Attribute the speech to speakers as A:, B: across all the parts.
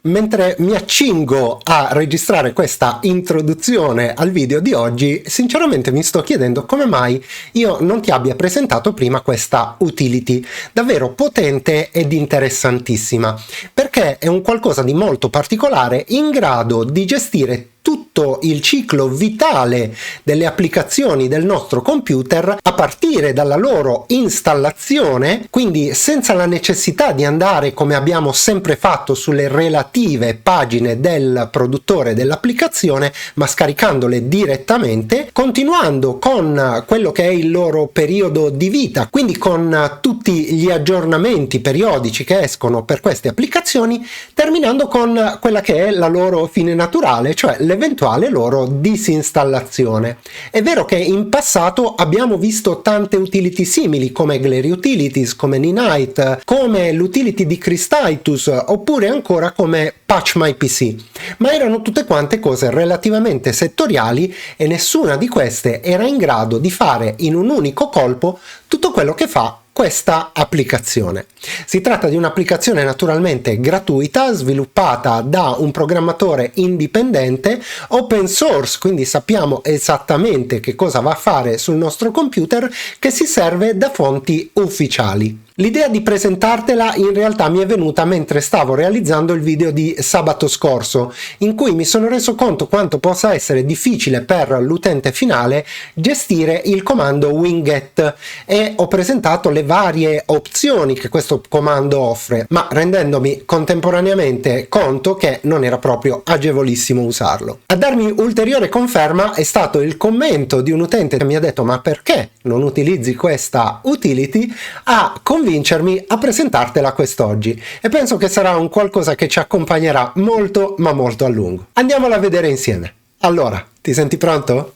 A: Mentre mi accingo a registrare questa introduzione al video di oggi, sinceramente mi sto chiedendo come mai io non ti abbia presentato prima questa utility, davvero potente ed interessantissima, perché è un qualcosa di molto particolare in grado di gestire tutto il ciclo vitale delle applicazioni del nostro computer a partire dalla loro installazione, quindi senza la necessità di andare come abbiamo sempre fatto sulle relative pagine del produttore dell'applicazione, ma scaricandole direttamente, continuando con quello che è il loro periodo di vita, quindi con tutti gli aggiornamenti periodici che escono per queste applicazioni, terminando con quella che è la loro fine naturale, cioè l'eventuale loro disinstallazione. È vero che in passato abbiamo visto tante utility simili come Glary Utilities, come Ninite, come l'utility di Christitus oppure ancora come Patch My PC, ma erano tutte quante cose relativamente settoriali e nessuna di queste era in grado di fare in un unico colpo tutto quello che fa questa applicazione. Si tratta di un'applicazione naturalmente gratuita, sviluppata da un programmatore indipendente, open source, quindi sappiamo esattamente che cosa va a fare sul nostro computer, che si serve da fonti ufficiali. L'idea di presentartela in realtà mi è venuta mentre stavo realizzando il video di sabato scorso, in cui mi sono reso conto quanto possa essere difficile per l'utente finale gestire il comando winget e ho presentato le varie opzioni che questo comando offre, ma rendendomi contemporaneamente conto che non era proprio agevolissimo usarlo. A darmi ulteriore conferma è stato il commento di un utente che mi ha detto: ma perché non utilizzi questa utility? A convincermi a presentartela quest'oggi, e penso che sarà un qualcosa che ci accompagnerà molto ma molto a lungo. Andiamola a vedere insieme. Allora, ti senti pronto?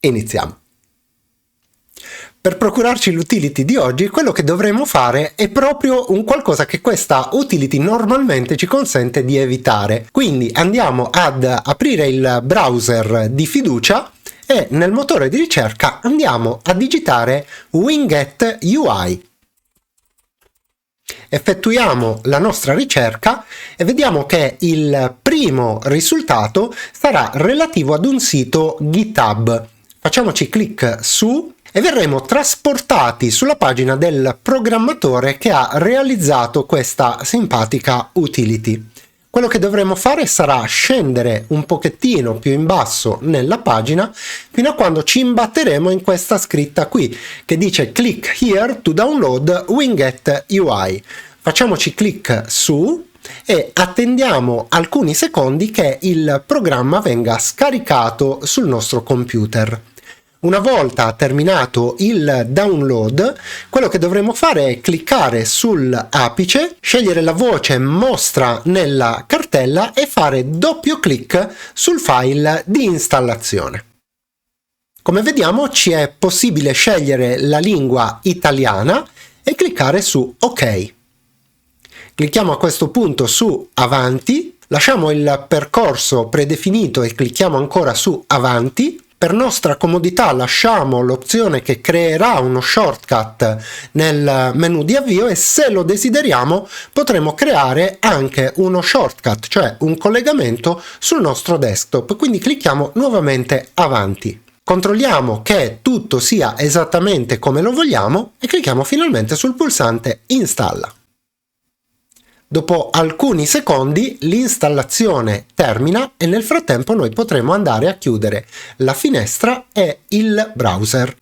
A: Iniziamo. Per procurarci l'utility di oggi, quello che dovremo fare è proprio un qualcosa che questa utility normalmente ci consente di evitare. Quindi andiamo ad aprire il browser di fiducia e nel motore di ricerca andiamo a digitare Winget UI. Effettuiamo la nostra ricerca e vediamo che il primo risultato sarà relativo ad un sito GitHub. Facciamoci clic su e verremo trasportati sulla pagina del programmatore che ha realizzato questa simpatica utility. Quello che dovremo fare sarà scendere un pochettino più in basso nella pagina fino a quando ci imbatteremo in questa scritta qui che dice click here to download Winget UI. Facciamoci clic su e attendiamo alcuni secondi che il programma venga scaricato sul nostro computer. Una volta terminato il download, quello che dovremo fare è cliccare sull'apice, scegliere la voce mostra nella cartella e fare doppio clic sul file di installazione. Come vediamo ci è possibile scegliere la lingua italiana e cliccare su OK. Clicchiamo a questo punto su Avanti, lasciamo il percorso predefinito e clicchiamo ancora su Avanti. Per nostra comodità lasciamo l'opzione che creerà uno shortcut nel menu di avvio e se lo desideriamo potremo creare anche uno shortcut, cioè un collegamento sul nostro desktop. Quindi clicchiamo nuovamente Avanti. Controlliamo che tutto sia esattamente come lo vogliamo e clicchiamo finalmente sul pulsante Installa. Dopo alcuni secondi l'installazione termina e nel frattempo noi potremo andare a chiudere la finestra e il browser.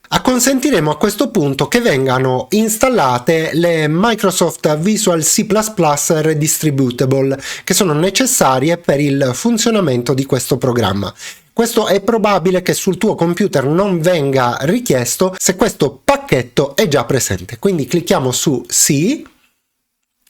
A: Acconsentiremo a questo punto che vengano installate le Microsoft Visual C++ Redistributable che sono necessarie per il funzionamento di questo programma. Questo è probabile che sul tuo computer non venga richiesto se questo pacchetto è già presente. Quindi clicchiamo su Sì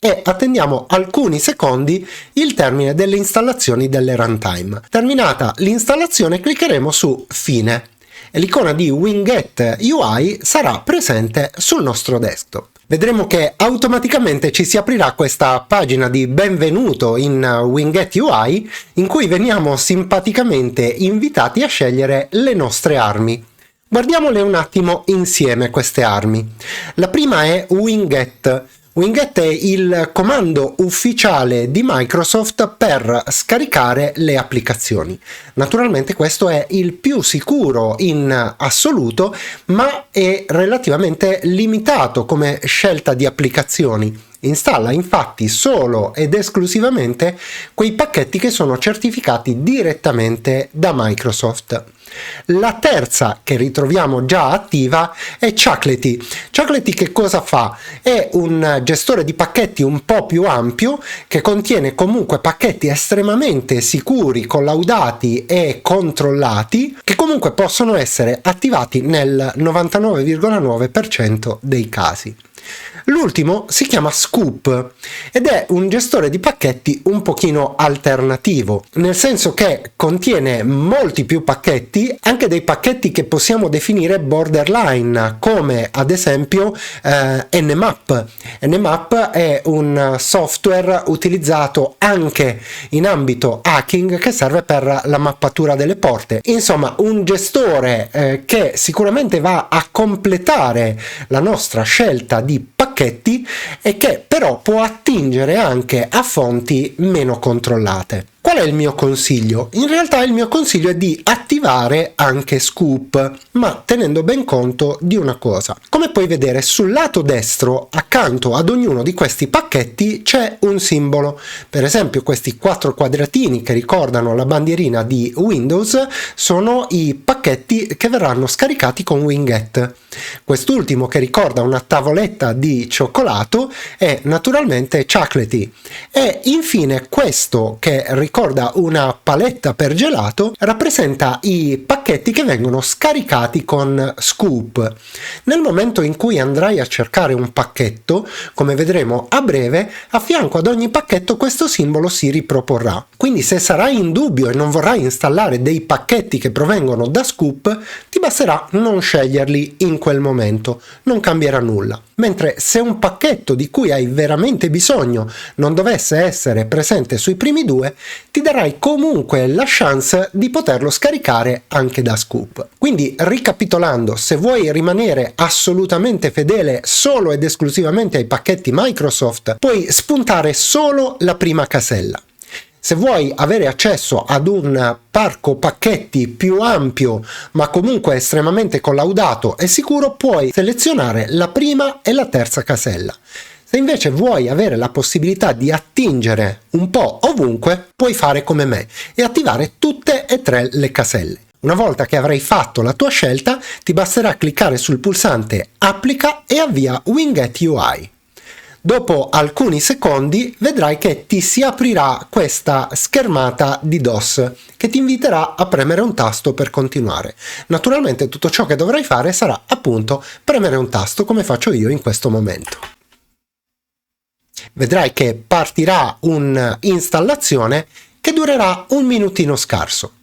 A: e attendiamo alcuni secondi il termine delle installazioni delle runtime. Terminata l'installazione cliccheremo su Fine e l'icona di Winget UI sarà presente sul nostro desktop. Vedremo che automaticamente ci si aprirà questa pagina di benvenuto in Winget UI in cui veniamo simpaticamente invitati a scegliere le nostre armi. Guardiamole un attimo insieme queste armi. La prima è Winget. Winget è il comando ufficiale di Microsoft per scaricare le applicazioni. Naturalmente questo è il più sicuro in assoluto, ma è relativamente limitato come scelta di applicazioni. Installa infatti solo ed esclusivamente quei pacchetti che sono certificati direttamente da Microsoft. La terza che ritroviamo già attiva è Choclety. Choclety che cosa fa? È un gestore di pacchetti un po' più ampio che contiene comunque pacchetti estremamente sicuri, collaudati e controllati che comunque possono essere attivati nel 99,9% dei casi. L'ultimo si chiama Scoop ed è un gestore di pacchetti un pochino alternativo, nel senso che contiene molti più pacchetti, anche dei pacchetti che possiamo definire borderline, come ad esempio Nmap. Nmap è un software utilizzato anche in ambito hacking che serve per la mappatura delle porte. Insomma, un gestore che sicuramente va a completare la nostra scelta di pacchetti e che però può attingere anche a fonti meno controllate. Qual è il mio consiglio? In realtà il mio consiglio è di attivare anche Scoop, ma tenendo ben conto di una cosa. Come puoi vedere, sul lato destro, accanto ad ognuno di questi pacchetti, c'è un simbolo. Per esempio, questi 4 quadratini che ricordano la bandierina di Windows sono i pacchetti che verranno scaricati con Winget. Quest'ultimo, che ricorda una tavoletta di cioccolato, è naturalmente Choclety. E infine questo, che ricorda una paletta per gelato, rappresenta i pacchetti che vengono scaricati con Scoop. Nel momento in cui andrai a cercare un pacchetto, come vedremo a breve, a fianco ad ogni pacchetto questo simbolo si riproporrà. Quindi se sarai in dubbio e non vorrai installare dei pacchetti che provengono da Scoop, ti basterà non sceglierli in quel momento, non cambierà nulla. Mentre se un pacchetto di cui hai veramente bisogno non dovesse essere presente sui primi due, ti darai comunque la chance di poterlo scaricare anche da Scoop. Quindi, ricapitolando, se vuoi rimanere assolutamente fedele solo ed esclusivamente ai pacchetti Microsoft, puoi spuntare solo la prima casella. Se vuoi avere accesso ad un parco pacchetti più ampio, ma comunque estremamente collaudato e sicuro, puoi selezionare la prima e la terza casella. Se invece vuoi avere la possibilità di attingere un po' ovunque, puoi fare come me e attivare tutte e 3 le caselle. Una volta che avrai fatto la tua scelta, ti basterà cliccare sul pulsante Applica e avvia Winget UI. Dopo alcuni secondi vedrai che ti si aprirà questa schermata di DOS che ti inviterà a premere un tasto per continuare. Naturalmente tutto ciò che dovrai fare sarà appunto premere un tasto, come faccio io in questo momento. Vedrai che partirà un'installazione che durerà un minutino scarso.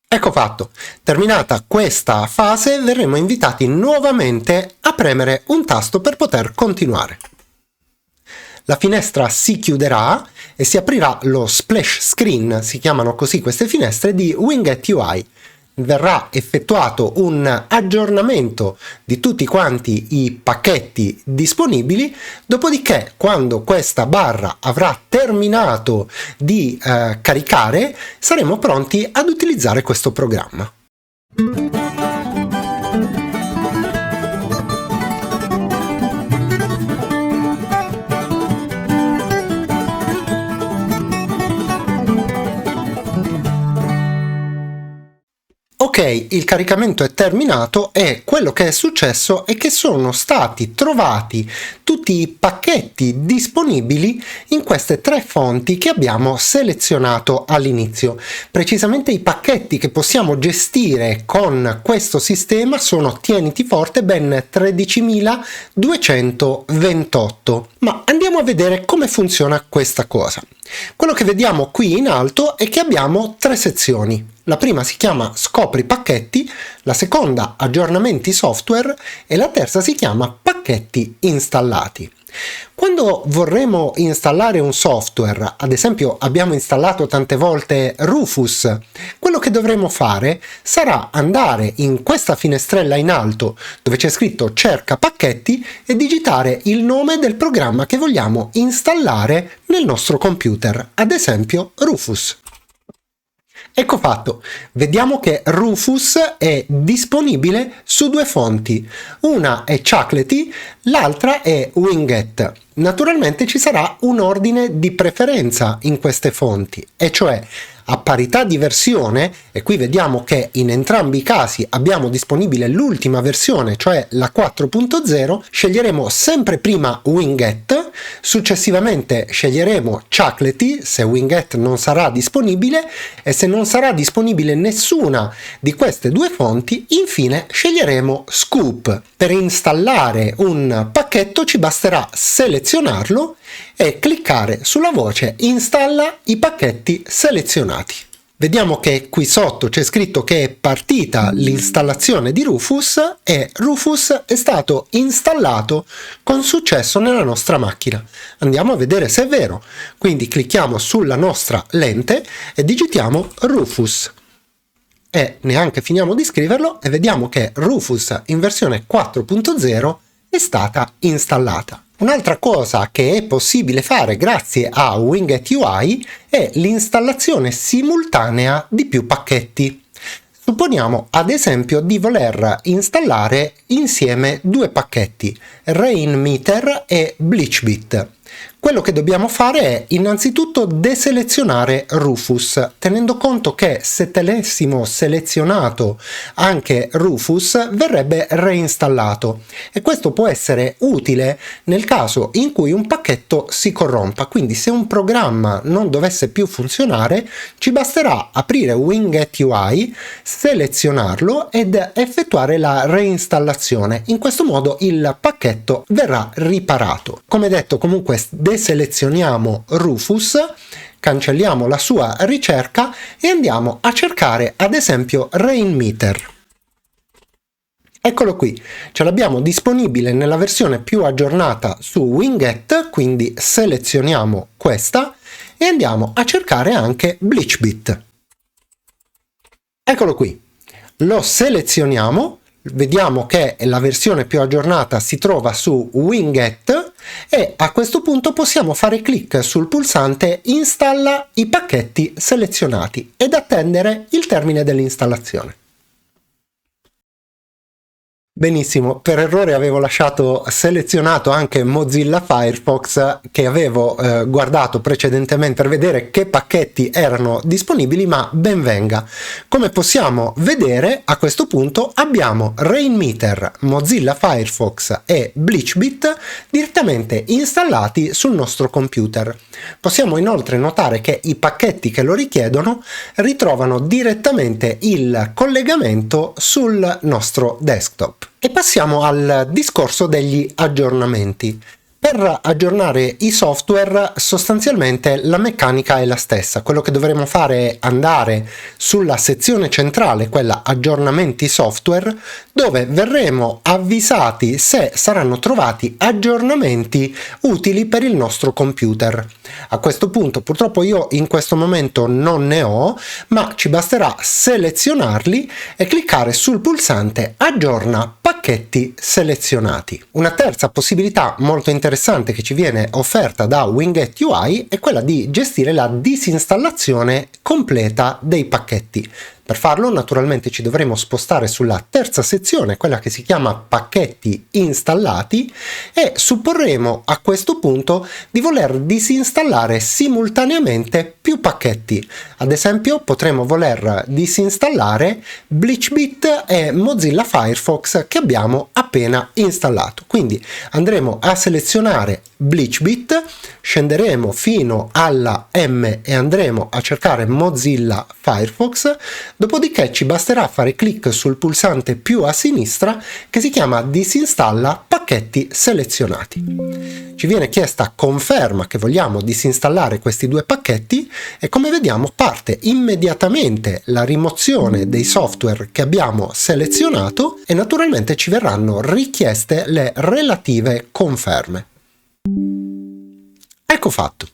A: Ecco fatto, terminata questa fase verremo invitati nuovamente a premere un tasto per poter continuare. La finestra si chiuderà e si aprirà lo splash screen, si chiamano così queste finestre, di Winget UI. Verrà effettuato un aggiornamento di tutti quanti i pacchetti disponibili, dopodiché quando questa barra avrà terminato di caricare saremo pronti ad utilizzare questo programma. Ok, il caricamento è terminato e quello che è successo è che sono stati trovati tutti i pacchetti disponibili in queste 3 fonti che abbiamo selezionato all'inizio. Precisamente i pacchetti che possiamo gestire con questo sistema sono, tieniti forte, ben 13.228. Ma andiamo a vedere come funziona questa cosa. Quello che vediamo qui in alto è che abbiamo 3 sezioni. La prima si chiama Scopri pacchetti, la seconda aggiornamenti software e la terza si chiama pacchetti installati. Quando vorremmo installare un software, ad esempio abbiamo installato tante volte Rufus, quello che dovremo fare sarà andare in questa finestrella in alto dove c'è scritto cerca pacchetti e digitare il nome del programma che vogliamo installare nel nostro computer, ad esempio Rufus. Ecco fatto, vediamo che Rufus è disponibile su due fonti, una è Chocolatey, l'altra è Winget. Naturalmente ci sarà un ordine di preferenza in queste fonti, e cioè a parità di versione, e qui vediamo che in entrambi i casi abbiamo disponibile l'ultima versione, cioè la 4.0, sceglieremo sempre prima Winget, successivamente sceglieremo Chocolatey se Winget non sarà disponibile, e se non sarà disponibile nessuna di queste due fonti, infine sceglieremo Scoop. Per installare un pacchetto ci basterà selezionarlo e cliccare sulla voce installa i pacchetti selezionati. Vediamo che qui sotto c'è scritto che è partita l'installazione di Rufus e Rufus è stato installato con successo nella nostra macchina. Andiamo a vedere se è vero. Quindi clicchiamo sulla nostra lente e digitiamo Rufus. E neanche finiamo di scriverlo e vediamo che Rufus in versione 4.0 è stata installata. Un'altra cosa che è possibile fare grazie a Winget UI è l'installazione simultanea di più pacchetti. Supponiamo ad esempio di voler installare insieme due pacchetti, Rainmeter e BleachBit. Quello che dobbiamo fare è innanzitutto deselezionare Rufus, tenendo conto che se tenessimo selezionato anche Rufus verrebbe reinstallato, e questo può essere utile nel caso in cui un pacchetto si corrompa. Quindi se un programma non dovesse più funzionare ci basterà aprire Winget UI, selezionarlo ed effettuare la reinstallazione. In questo modo il pacchetto verrà riparato. Come detto, comunque deselezioniamo Rufus, cancelliamo la sua ricerca e andiamo a cercare ad esempio Rainmeter. Eccolo qui, ce l'abbiamo disponibile nella versione più aggiornata su Winget, quindi selezioniamo questa e andiamo a cercare anche BleachBit. Eccolo qui, lo selezioniamo, vediamo che la versione più aggiornata si trova su Winget e a questo punto possiamo fare clic sul pulsante installa i pacchetti selezionati ed attendere il termine dell'installazione. Benissimo, per errore avevo lasciato selezionato anche Mozilla Firefox, che avevo guardato precedentemente per vedere che pacchetti erano disponibili, ma ben venga. Come possiamo vedere, a questo punto abbiamo Rainmeter, Mozilla Firefox e BleachBit direttamente installati sul nostro computer. Possiamo inoltre notare che i pacchetti che lo richiedono ritrovano direttamente il collegamento sul nostro desktop. E passiamo al discorso degli aggiornamenti. Per aggiornare i software sostanzialmente la meccanica è la stessa. Quello che dovremo fare è andare sulla sezione centrale, quella aggiornamenti software, dove verremo avvisati se saranno trovati aggiornamenti utili per il nostro computer. A questo punto purtroppo io in questo momento non ne ho, ma ci basterà selezionarli e cliccare sul pulsante aggiorna pacchetti selezionati. Una terza possibilità molto interessante che ci viene offerta da Winget UI è quella di gestire la disinstallazione completa dei pacchetti. Per farlo naturalmente ci dovremo spostare sulla terza sezione, quella che si chiama pacchetti installati, e supporremo a questo punto di voler disinstallare simultaneamente più pacchetti. Ad esempio potremo voler disinstallare BleachBit e Mozilla Firefox che abbiamo appena installato. Quindi andremo a selezionare BleachBit, scenderemo fino alla M e andremo a cercare Mozilla Firefox. Dopodiché ci basterà fare clic sul pulsante più a sinistra che si chiama disinstalla pacchetti selezionati. Ci viene chiesta conferma che vogliamo disinstallare questi due pacchetti e come vediamo parte immediatamente la rimozione dei software che abbiamo selezionato e naturalmente ci verranno richieste le relative conferme. Ecco fatto.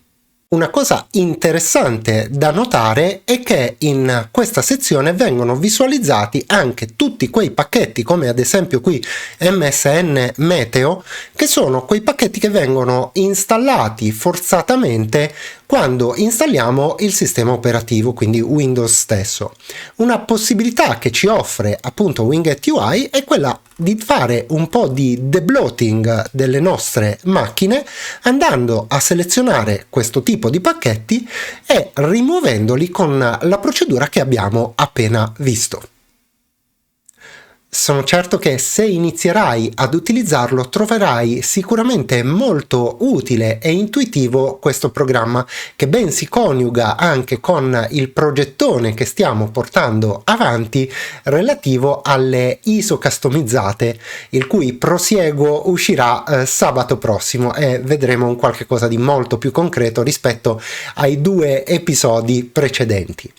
A: Una cosa interessante da notare è che in questa sezione vengono visualizzati anche tutti quei pacchetti, come ad esempio qui MSN Meteo, che sono quei pacchetti che vengono installati forzatamente quando installiamo il sistema operativo, quindi Windows stesso. Una possibilità che ci offre appunto Winget UI è quella di fare un po' di debloating delle nostre macchine andando a selezionare questo tipo di pacchetti e rimuovendoli con la procedura che abbiamo appena visto. Sono certo che se inizierai ad utilizzarlo troverai sicuramente molto utile e intuitivo questo programma, che ben si coniuga anche con il progettone che stiamo portando avanti relativo alle ISO customizzate, il cui prosieguo uscirà sabato prossimo e vedremo un qualche cosa di molto più concreto rispetto ai 2 episodi precedenti.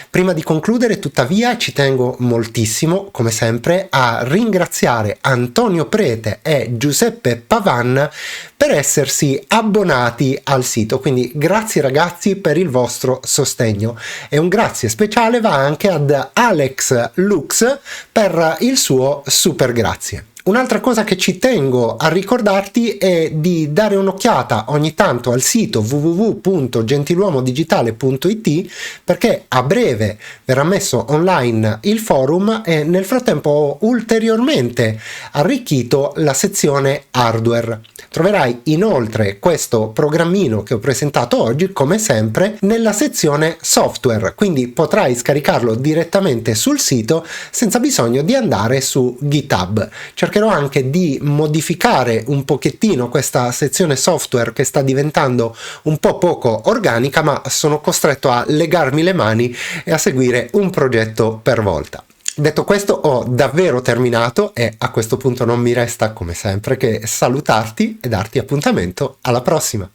A: Prima di concludere, tuttavia, ci tengo moltissimo, come sempre, a ringraziare Antonio Prete e Giuseppe Pavan per essersi abbonati al sito, quindi grazie ragazzi per il vostro sostegno e un grazie speciale va anche ad Alex Lux per il suo super grazie. Un'altra cosa che ci tengo a ricordarti è di dare un'occhiata ogni tanto al sito www.gentiluomodigitale.it, perché a breve verrà messo online il forum e nel frattempo ho ulteriormente arricchito la sezione hardware. Troverai inoltre questo programmino che ho presentato oggi, come sempre, nella sezione software, quindi potrai scaricarlo direttamente sul sito senza bisogno di andare su GitHub. Cercherò anche di modificare un pochettino questa sezione software che sta diventando un po' poco organica, ma sono costretto a legarmi le mani e a seguire un progetto per volta. Detto questo, ho davvero terminato e a questo punto non mi resta, come sempre, che salutarti e darti appuntamento alla prossima.